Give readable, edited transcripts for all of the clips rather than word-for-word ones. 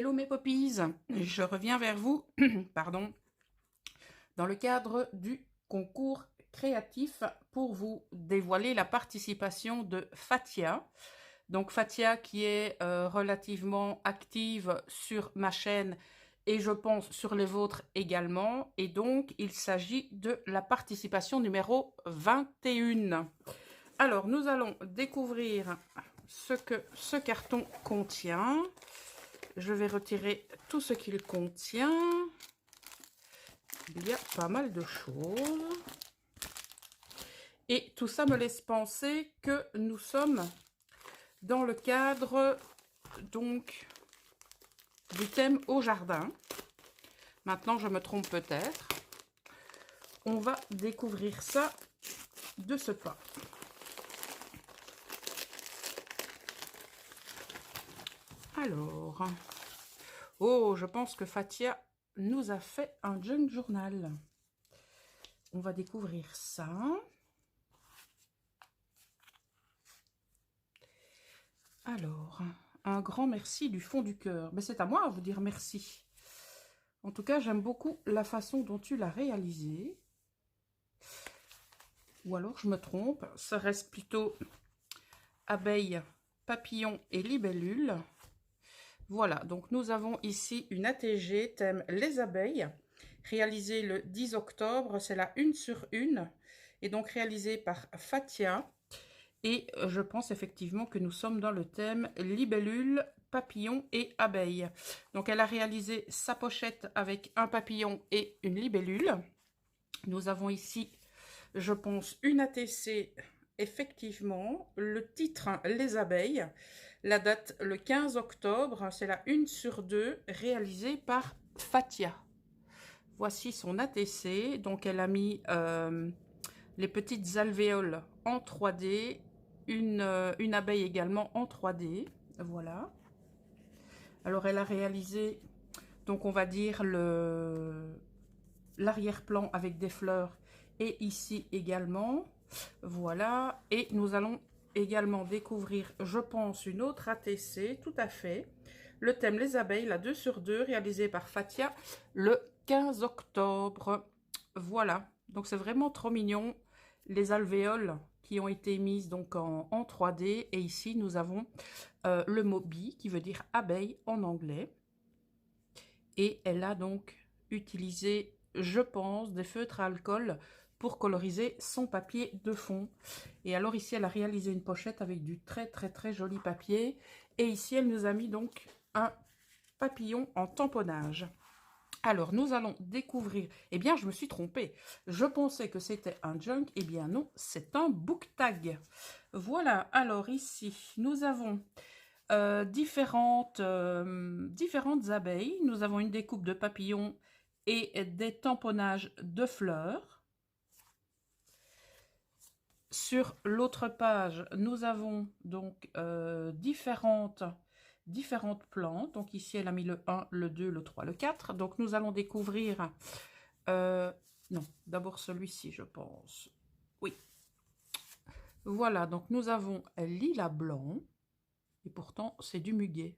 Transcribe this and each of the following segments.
Hello mes poppies, je reviens vers vous, pardon, dans le cadre du concours créatif pour vous dévoiler la participation de Fatia. Donc Fatia qui est relativement active sur ma chaîne et je pense sur les vôtres également. Et donc il s'agit de la participation numéro 21. Alors nous allons découvrir ce que ce carton contient. Je vais retirer tout ce qu'il contient. Il y a pas mal de choses. Et tout ça me laisse penser que nous sommes dans le cadre donc du thème au jardin. Maintenant, je me trompe peut-être. On va découvrir ça de ce pas. Alors, oh, je pense que Fatia nous a fait un junk journal. On va découvrir ça. Alors, un grand merci du fond du cœur. Mais c'est à moi à vous dire merci. En tout cas, j'aime beaucoup la façon dont tu l'as réalisé. Ou alors je me trompe, ça reste plutôt abeilles, papillons et libellules. Voilà, donc nous avons ici une ATG thème les abeilles, réalisée le 10 octobre, c'est la 1 sur 1, et donc réalisée par Fatia. Et je pense effectivement que nous sommes dans le thème libellules, papillons et abeilles. Donc elle a réalisé sa pochette avec un papillon et une libellule. Nous avons ici, je pense, une ATC, effectivement, le titre les abeilles, la date le 15 octobre, c'est la 1 sur 2 réalisée par Fatia. Voici son ATC, donc elle a mis les petites alvéoles en 3D, une abeille également en 3D, voilà. Alors elle a réalisé, donc on va dire l'arrière-plan avec des fleurs et ici également, voilà. Et nous allons également découvrir, je pense, une autre ATC, tout à fait. Le thème les abeilles, la 2 sur 2, réalisée par Fatia le 15 octobre. Voilà, donc c'est vraiment trop mignon. Les alvéoles qui ont été mises donc en 3D. Et ici, nous avons le mot bee qui veut dire abeille en anglais. Et elle a donc utilisé, je pense, des feutres à alcool pour coloriser son papier de fond. Et alors ici, elle a réalisé une pochette avec du très joli papier. Et ici, elle nous a mis donc un papillon en tamponnage. Alors, nous allons découvrir... Eh bien, je me suis trompée. Je pensais que c'était un junk. Eh bien non, c'est un book tag. Voilà, alors ici, nous avons différentes abeilles. Nous avons une découpe de papillons et des tamponnages de fleurs. Sur l'autre page, nous avons donc différentes plantes. Donc ici, elle a mis le 1, le 2, le 3, le 4. Donc nous allons découvrir... non, d'abord celui-ci, je pense. Oui. Voilà, donc nous avons lilas blanc. Et pourtant, c'est du muguet.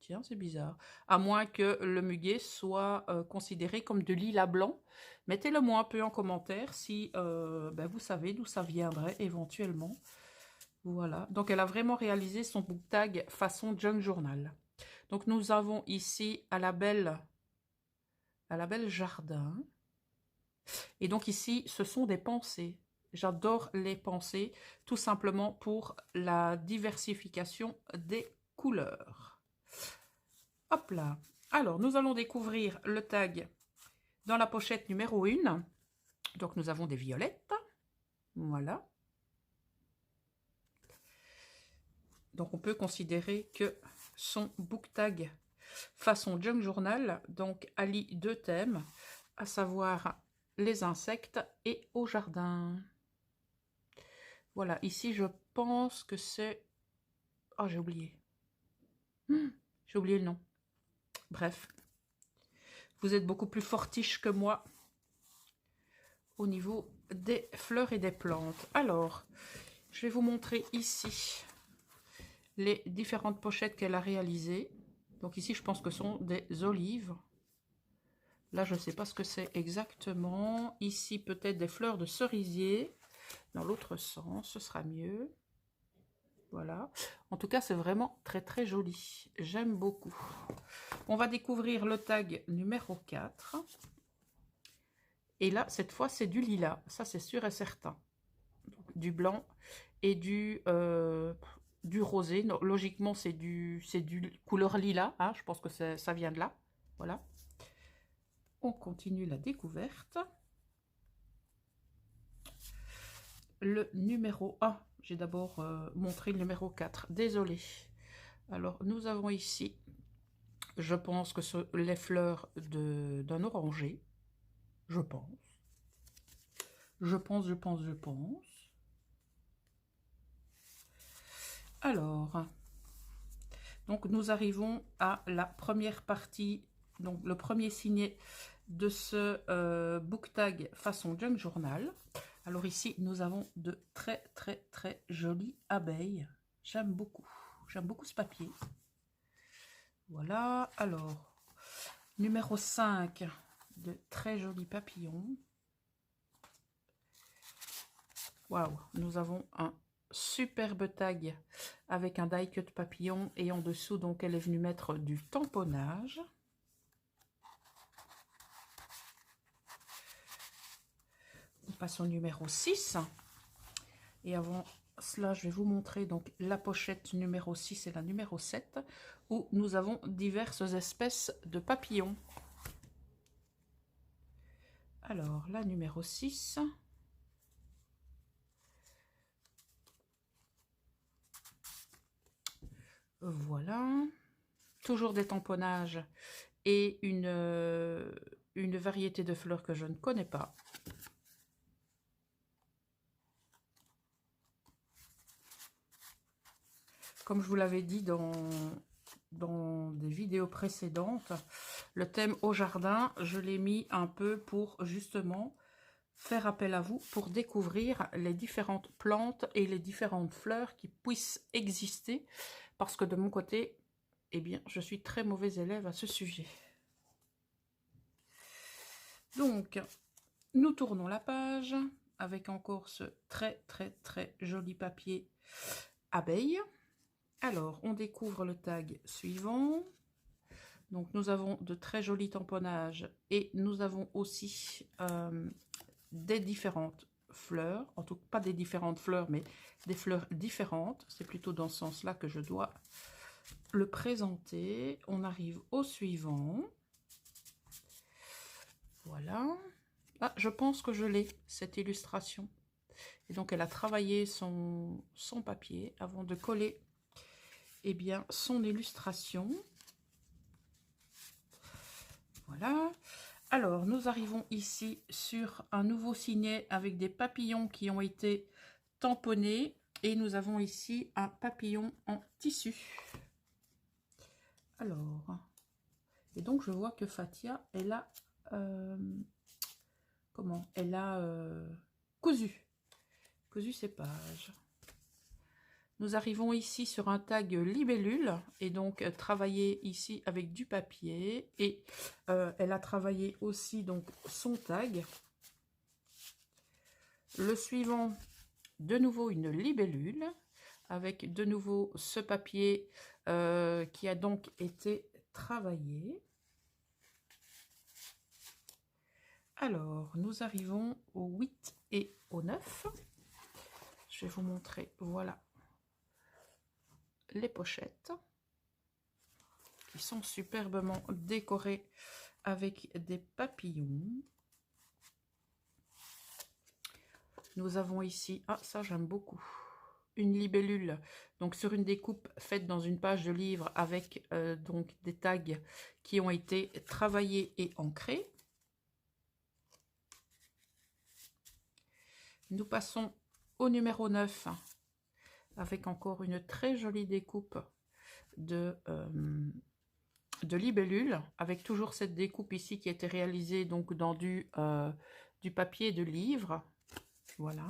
Tiens, c'est bizarre. À moins que le muguet soit considéré comme de lilas blanc. Mettez-le moi un peu en commentaire si ben vous savez d'où ça viendrait éventuellement. Voilà. Donc, elle a vraiment réalisé son book tag façon junk journal. Donc, nous avons ici à la belle jardin. Et donc ici, ce sont des pensées. J'adore les pensées, tout simplement pour la diversification des couleurs. Hop là. Alors, nous allons découvrir le tag dans la pochette numéro 1. Donc, nous avons des violettes. Voilà. Donc, on peut considérer que son book tag façon junk journal, donc allie deux thèmes, à savoir les insectes et au jardin. Voilà, ici, je pense que c'est... Oh, j'ai oublié. J'ai oublié le nom. Bref. Vous êtes beaucoup plus fortiche que moi au niveau des fleurs et des plantes. Alors, je vais vous montrer ici les différentes pochettes qu'elle a réalisées. Donc ici, je pense que ce sont des olives. Là, je ne sais pas ce que c'est exactement. Ici, peut-être des fleurs de cerisier. Dans l'autre sens, ce sera mieux. Voilà. En tout cas, c'est vraiment très très joli. J'aime beaucoup. On va découvrir le tag numéro 4. Et là, cette fois, c'est du lilas. Ça, c'est sûr et certain. Donc, du blanc et du rosé. Non, logiquement, c'est du couleur lilas. Hein, je pense que ça vient de là. Voilà. On continue la découverte. Le numéro 1. J'ai d'abord montré le numéro 4. Désolée. Alors, nous avons ici, je pense que ce sont les fleurs d'un oranger. Je pense. Je pense. Alors, donc nous arrivons à la première partie, donc le premier signet de ce book tag façon junk journal. Alors ici, nous avons de très très très jolies abeilles. J'aime beaucoup ce papier. Voilà, alors, numéro 5, de très jolis papillons. Waouh, nous avons un superbe tag avec un die cut papillon et en dessous, donc, elle est venue mettre du tamponnage. On passe au numéro 6. Et avant cela, je vais vous montrer donc la pochette numéro 6 et la numéro 7 où nous avons diverses espèces de papillons. Alors, la numéro 6. Voilà. Toujours des tamponnages et une variété de fleurs que je ne connais pas. Comme je vous l'avais dit dans des vidéos précédentes, le thème au jardin, je l'ai mis un peu pour justement faire appel à vous pour découvrir les différentes plantes et les différentes fleurs qui puissent exister. Parce que de mon côté, eh bien, je suis très mauvais élève à ce sujet. Donc, nous tournons la page avec encore ce très très très joli papier abeille. Alors, on découvre le tag suivant. Donc, nous avons de très jolis tamponnages et nous avons aussi des différentes fleurs. En tout cas, pas des différentes fleurs, mais des fleurs différentes. C'est plutôt dans ce sens-là que je dois le présenter. On arrive au suivant. Voilà. Ah, je pense que je l'ai, cette illustration. Et donc, elle a travaillé son papier avant de coller eh bien, son illustration. Voilà. Alors, nous arrivons ici sur un nouveau signet avec des papillons qui ont été tamponnés. Et nous avons ici un papillon en tissu. Alors, et donc je vois que Fatia, elle a... comment? Elle a cousu ses pages. Nous arrivons ici sur un tag libellule et donc travaillé ici avec du papier et elle a travaillé aussi donc son tag. Le suivant, de nouveau une libellule avec de nouveau ce papier qui a donc été travaillé. Alors, nous arrivons au 8 et au 9. Je vais vous montrer, voilà, les pochettes qui sont superbement décorées avec des papillons. Nous avons ici, ah ça j'aime beaucoup, une libellule, donc sur une découpe faite dans une page de livre avec donc des tags qui ont été travaillés et ancrés. Nous passons au numéro 9 avec encore une très jolie découpe de libellule avec toujours cette découpe ici qui a été réalisée donc dans du papier de livre. Voilà.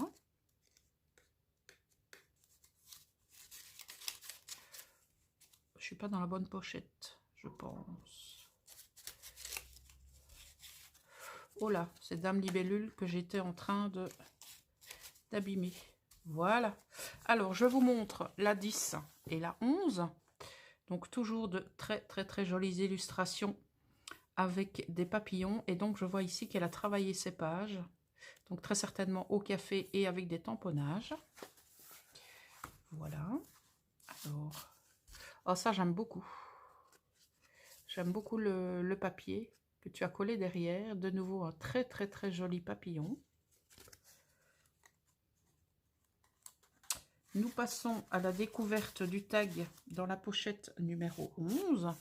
Je suis pas dans la bonne pochette. je pense. Oh là, c'est Dame Libellule que j'étais en train d'abîmer. Voilà. Alors, je vous montre la 10 et la 11. Donc, toujours de très jolies illustrations avec des papillons. Et donc, je vois ici qu'elle a travaillé ses pages. Donc, très certainement au café et avec des tamponnages. Voilà. Alors, oh, ça, j'aime beaucoup. J'aime beaucoup le papier que tu as collé derrière. De nouveau, un très joli papillon. Nous passons à la découverte du tag dans la pochette numéro 11.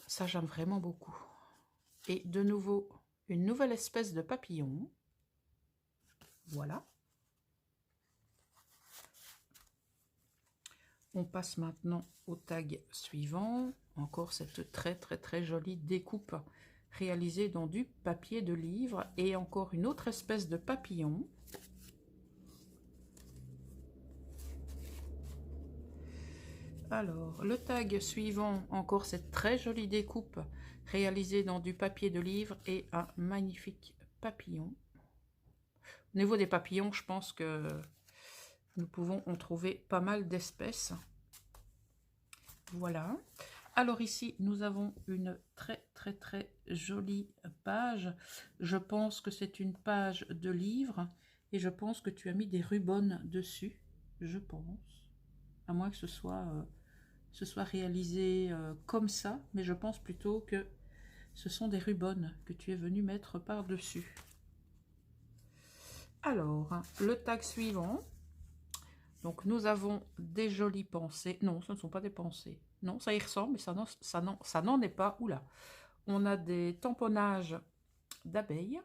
Ça, j'aime vraiment beaucoup. Et de nouveau, une nouvelle espèce de papillon. Voilà. On passe maintenant au tag suivant. Encore cette très jolie découpe réalisée dans du papier de livre. Et encore une autre espèce de papillon. Alors, le tag suivant, encore cette très jolie découpe réalisée dans du papier de livre et un magnifique papillon. Au niveau des papillons, je pense que nous pouvons en trouver pas mal d'espèces. Voilà. Alors ici, nous avons une très jolie page. Je pense que c'est une page de livre et je pense que tu as mis des rubans dessus. Je pense. À moins que ce soit réalisé comme ça, mais je pense plutôt que ce sont des rubans que tu es venu mettre par-dessus. Alors, le tag suivant. Donc, nous avons des jolies pensées. Non, ce ne sont pas des pensées. Non, ça y ressemble, mais ça n'en est pas. Oula. On a des tamponnages d'abeilles.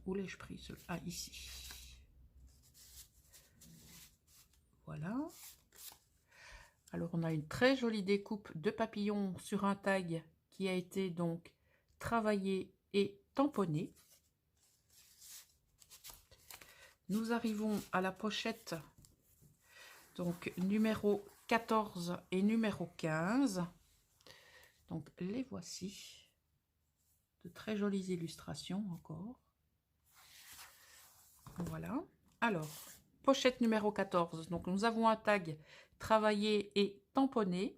Où l'ai-je pris? Ah, ici. Voilà. Alors, on a une très jolie découpe de papillons sur un tag qui a été donc travaillé et tamponné. Nous arrivons à la pochette, donc numéro 14 et numéro 15. Donc, les voici. De très jolies illustrations encore. Voilà. Alors, pochette numéro 14. Donc, nous avons un tag travaillé et tamponné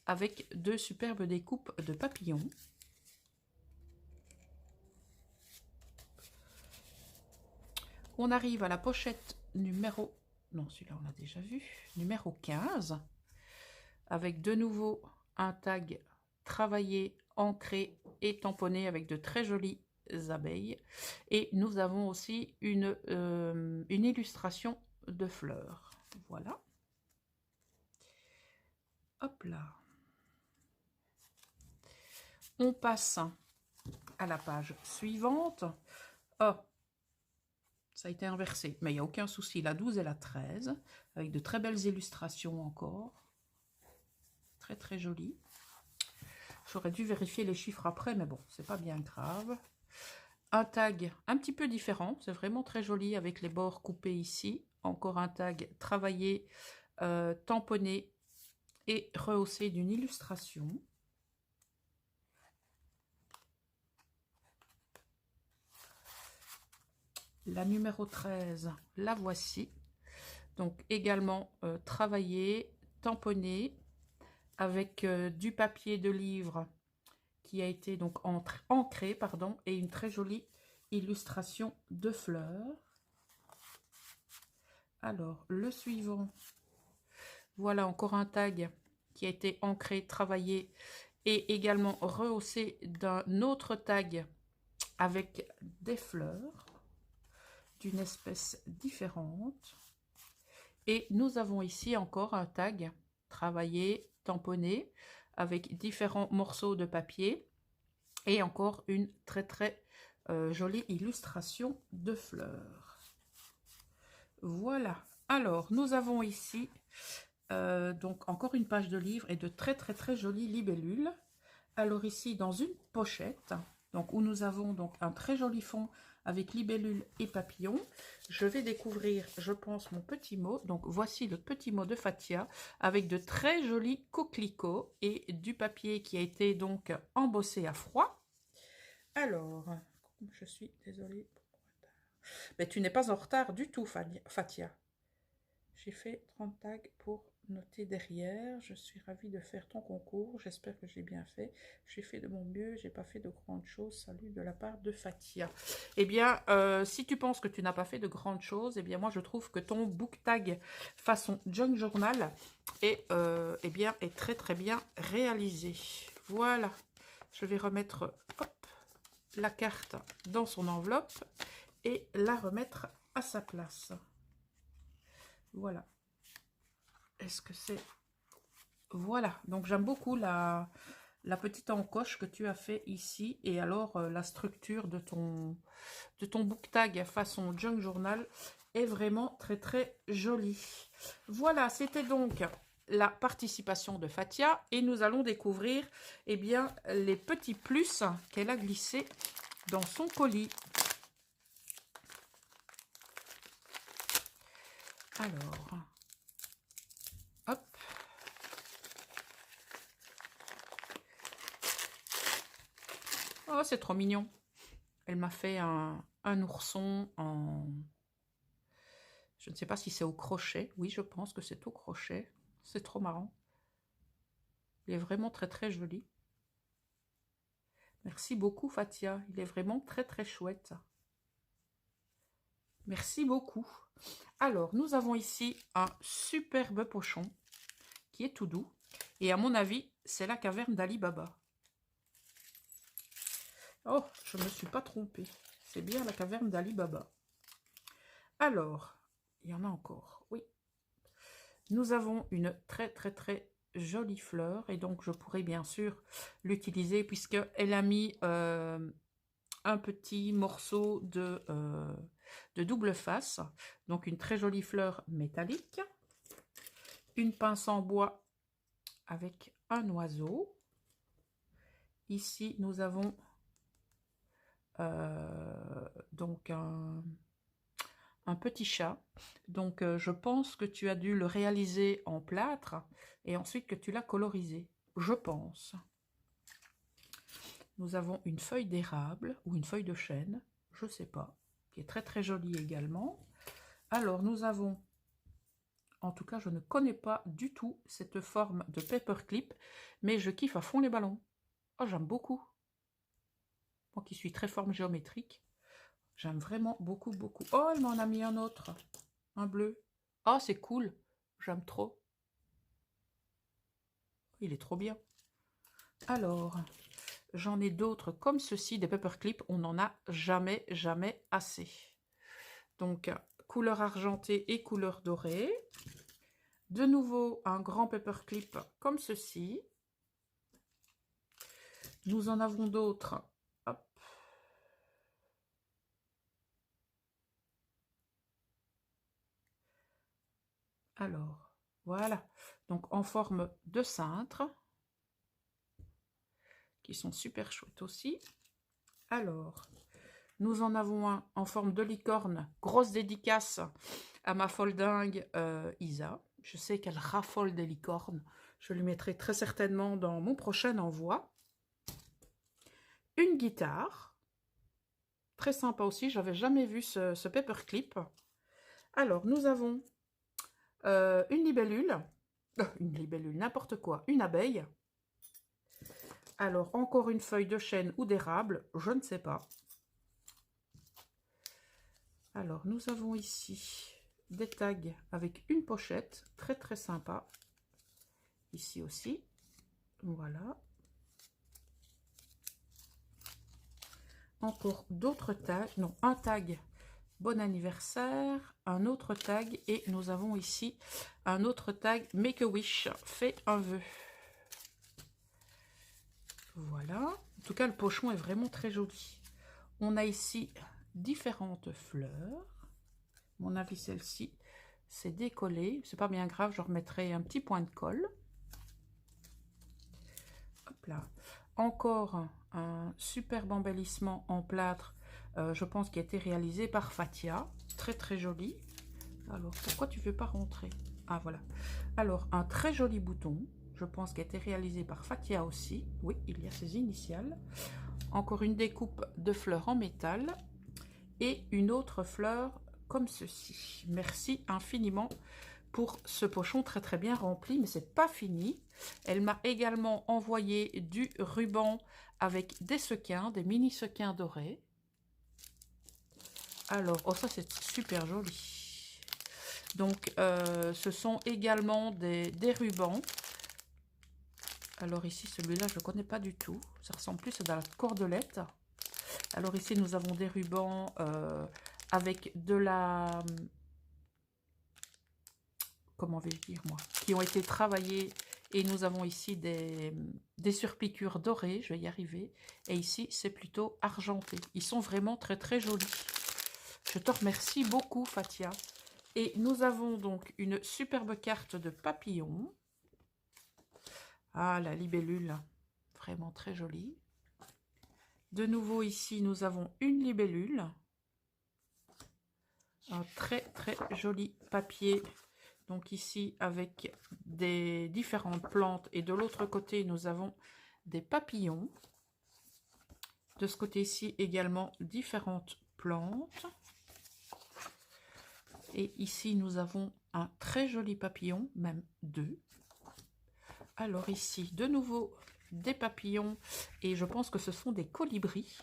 avec deux superbes découpes de papillons. On arrive à la pochette numéro... Non, celui-là, on l'a déjà vu. Numéro 15. Avec de nouveau un tag travaillé, ancré et tamponné avec de très jolies abeilles. Et nous avons aussi une illustration de fleurs. Voilà. Hop là. On passe à la page suivante. Oh, ça a été inversé, mais il n'y a aucun souci. La 12 et la 13, avec de très belles illustrations encore. Très joli. J'aurais dû vérifier les chiffres après, mais bon, c'est pas bien grave. Un tag un petit peu différent, c'est vraiment très joli avec les bords coupés ici. Encore un tag travaillé, tamponné et rehaussé d'une illustration. La numéro 13, la voici. Donc également travaillé, tamponné, avec du papier de livre qui a été donc ancré, pardon, et une très jolie illustration de fleurs. Alors, le suivant, voilà encore un tag qui a été ancré, travaillé et également rehaussé d'un autre tag avec des fleurs d'une espèce différente. Et nous avons ici encore un tag travaillé, tamponné, avec différents morceaux de papier et encore une très jolie illustration de fleurs. Voilà. Alors, nous avons ici donc encore une page de livre et de très jolies libellules. Alors ici, dans une pochette, donc où nous avons donc un très joli fond avec libellule et papillon. Je vais découvrir, je pense, mon petit mot. Donc voici le petit mot de Fathia avec de très jolis coquelicots et du papier qui a été donc embossé à froid. Alors, je suis désolée. Mais tu n'es pas en retard du tout, Fathia. J'ai fait 30 tags pour noter derrière. Je suis ravie de faire ton concours. J'espère que j'ai bien fait. J'ai fait de mon mieux. J'ai pas fait de grandes choses. Salut de la part de Fathia. Eh bien, si tu penses que tu n'as pas fait de grandes choses, eh bien, moi, je trouve que ton book tag façon junk journal eh bien, est très, très bien réalisé. Voilà. Je vais remettre hop, la carte dans son enveloppe et la remettre à sa place. Voilà. Est-ce que c'est... Voilà. Donc, j'aime beaucoup la petite encoche que tu as fait ici. Et alors, la structure de ton book tag façon junk journal est vraiment très, très jolie. Voilà, c'était donc la participation de Fathia. Et nous allons découvrir, eh bien, les petits plus qu'elle a glissés dans son colis. Alors... hop. Oh, c'est trop mignon. Elle m'a fait un ourson en... Je ne sais pas si c'est au crochet. Oui, je pense que c'est au crochet. C'est trop marrant. Il est vraiment très, très joli. Merci beaucoup, Fathia. Il est vraiment très, très chouette. Merci beaucoup. Alors, nous avons ici un superbe pochon qui est tout doux. Et à mon avis, c'est la caverne d'Ali Baba. Oh, je ne me suis pas trompée. C'est bien la caverne d'Ali Baba. Alors, il y en a encore, oui. Nous avons une très, très, très jolie fleur. Et donc, je pourrais bien sûr l'utiliser puisqu'elle a mis un petit morceau de double face. Donc, une très jolie fleur métallique. Une pince en bois avec un oiseau. Ici, nous avons donc un petit chat. Donc, je pense que tu as dû le réaliser en plâtre et ensuite que tu l'as colorisé. Je pense. Nous avons une feuille d'érable ou une feuille de chêne, je ne sais pas, qui est très très jolie également. Alors, nous avons, en tout cas, je ne connais pas du tout cette forme de paperclip, mais je kiffe à fond les ballons. Oh, j'aime beaucoup. Moi qui suis très forme géométrique, j'aime vraiment beaucoup, beaucoup. Oh, elle m'en a mis un autre, un bleu. Oh, c'est cool, j'aime trop. Il est trop bien. Alors, j'en ai d'autres comme ceci, des paperclips. On n'en a jamais, jamais assez. Donc, couleur argentée et couleur dorée. De nouveau, un grand paperclip comme ceci. Nous en avons d'autres. Hop. Alors, voilà. Donc, en forme de cintre. Qui sont super chouettes aussi. Alors, nous en avons un en forme de licorne. Grosse dédicace à ma folle dingue Isa. Je sais qu'elle raffole des licornes. Je lui mettrai très certainement dans mon prochain envoi. Une guitare. Très sympa aussi. J'avais jamais vu ce paperclip. Alors, nous avons une libellule. Une libellule, n'importe quoi. Une abeille. Alors, encore une feuille de chêne ou d'érable. Je ne sais pas. Alors, nous avons ici des tags avec une pochette. Très, très sympa. Ici aussi. Voilà. Encore d'autres tags. Non, un tag. Bon anniversaire. Un autre tag. Et nous avons ici un autre tag. Make a wish. Fais un vœu. Voilà. En tout cas, le pochon est vraiment très joli. On a ici différentes fleurs. À mon avis, celle-ci, c'est décollé. C'est pas bien grave, je remettrai un petit point de colle. Hop là. Encore un superbe embellissement en plâtre, je pense, qui a été réalisé par Fathia. Très très joli. Alors, pourquoi tu ne veux pas rentrer? Ah, voilà. Alors, un très joli bouton, je pense, qui a été réalisé par Fathia aussi. Oui, il y a ses initiales. Encore une découpe de fleurs en métal. Et une autre fleur comme ceci. Merci infiniment pour ce pochon très très bien rempli, mais c'est pas fini. Elle m'a également envoyé du ruban avec des sequins, des mini sequins dorés. Alors, oh, ça c'est super joli. Donc, ce sont également des rubans. Alors ici, celui-là, je ne connais pas du tout. Ça ressemble plus à de la cordelette. Alors ici, nous avons des rubans avec de la... Comment vais-je dire, moi? Qui ont été travaillés. Et nous avons ici des surpiqûres dorées. Je vais y arriver. Et ici, c'est plutôt argenté. Ils sont vraiment très, très jolis. Je te remercie beaucoup, Fathia. Et nous avons donc une superbe carte de papillon. Ah, la libellule. Vraiment très jolie. De nouveau, ici, nous avons une libellule. Un très, très joli papier. Donc ici, avec des différentes plantes. Et de l'autre côté, nous avons des papillons. De ce côté-ci, également, différentes plantes. Et ici, nous avons un très joli papillon, même deux. Alors ici, de nouveau, des papillons. Et je pense que ce sont des colibris,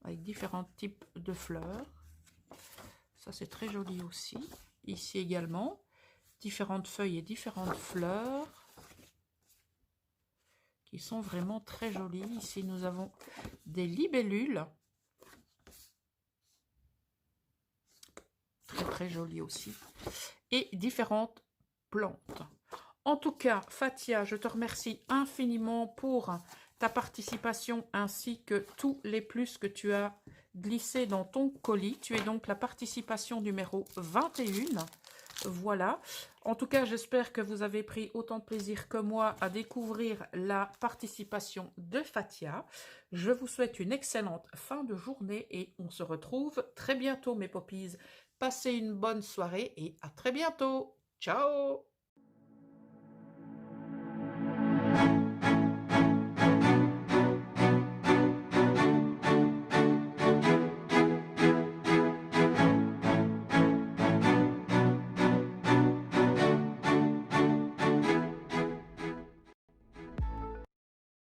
avec différents types de fleurs. Ça, c'est très joli aussi. Ici également, différentes feuilles et différentes fleurs qui sont vraiment très jolies. Ici, nous avons des libellules. Très, très jolies aussi. Et différentes plantes. En tout cas, Fathia, je te remercie infiniment pour ta participation ainsi que tous les plus que tu as glissés dans ton colis. Tu es donc la participation numéro 21. Voilà. En tout cas, j'espère que vous avez pris autant de plaisir que moi à découvrir la participation de Fathia. Je vous souhaite une excellente fin de journée et on se retrouve très bientôt, mes poppies. Passez une bonne soirée et à très bientôt. Ciao!